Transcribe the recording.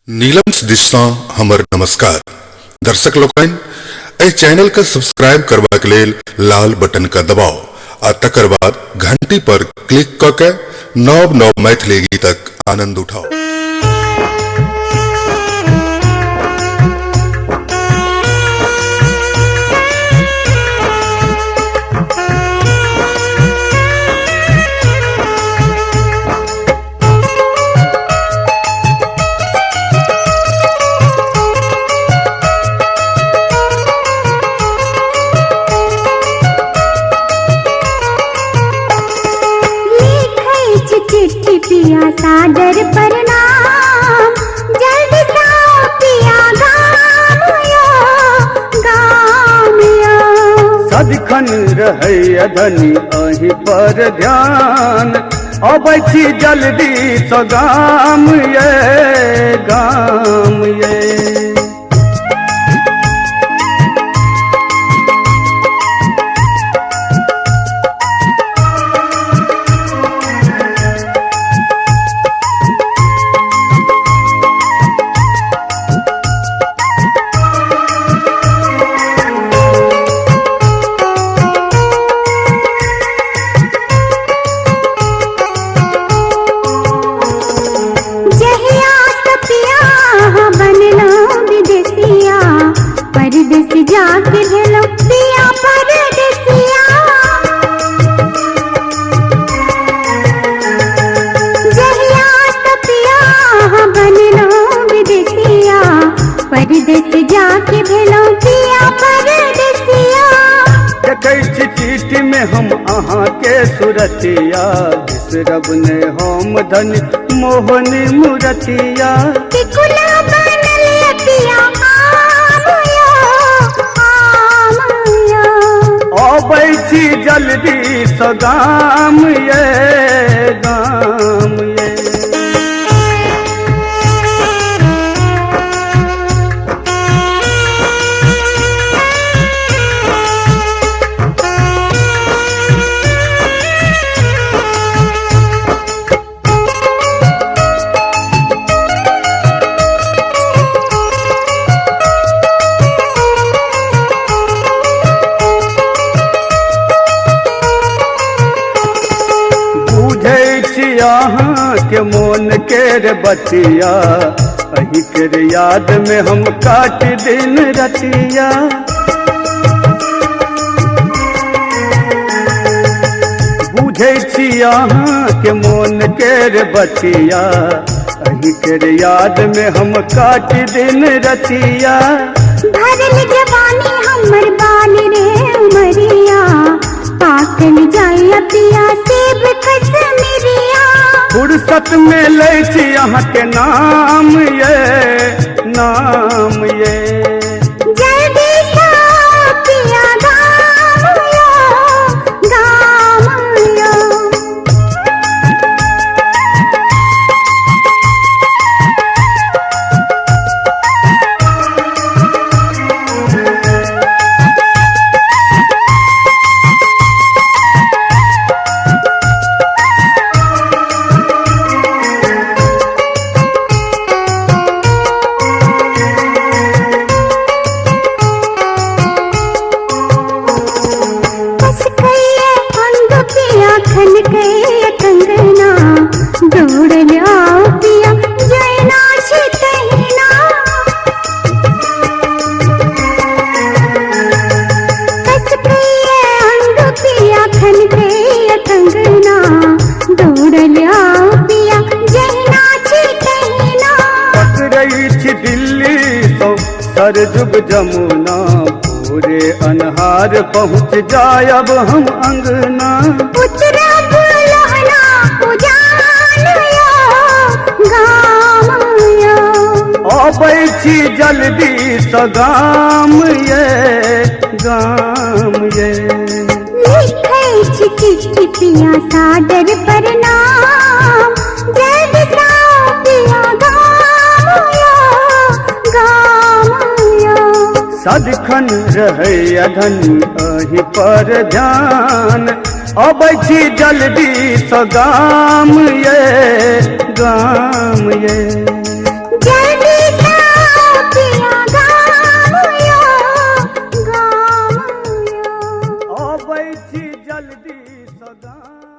नीलम दिशा हमर नमस्कार दर्शक लोकन ए चैनल का सब्सक्राइब करवा के लेल लाल बटन का दबाओ आ तकर बाद घंटी पर क्लिक करके नव नव मैथिली गीतक आनंद उठाओ। चिट्ठी पिया सादर प्रणाम जल्दी सा पिया गाम यो सदिखन रहै धनी अहि पर ध्यान अबै छी जल्दी स गाम ये जाके भेलो पिया परदेसिया जहिया पिया बनलो विदेसिया परदेस जाके भेलो पिया परदेसिया देखै छी चिट्ठी में हम अहाँ के सुरतिया बिसरब ने हम धनी मोहनी मुरतिया टिकुला बनल पिया अबै छी जल्दी स गाम ये अहाँ के मोन के बतिया अही के याद में हम काट दिन रतिया बुझै छी अहाँ के मोन के बतिया अही के याद में हम काट दिन रतिया भरल जवानी हमर बाल रे उमरिया पाकल जाय पिया सेब कश्मीरिया फुर्सत में ले छी अहाँ के नाम ये जल्दी सा पिया गाम यो खन के कंगना दौड़ लिया पिया जैना छितहिना कस के अंग पिया खन के कंगना दौड़ लिया पिया जैना छितहिना पकड़ै छी दिल्ली सौ सरजुग जमुना पूरे अनहार पहुँच जायब हम अंगना अबै छी जल्दी स गाम ये लिखै छी चिट्ठी पिया सादर प्रणाम जल्दी सा पिया गाम यो सदिखन रहै धनी अहि पर ध्यान अबै छी जल्दी स गाम ये जल्दी सगाई।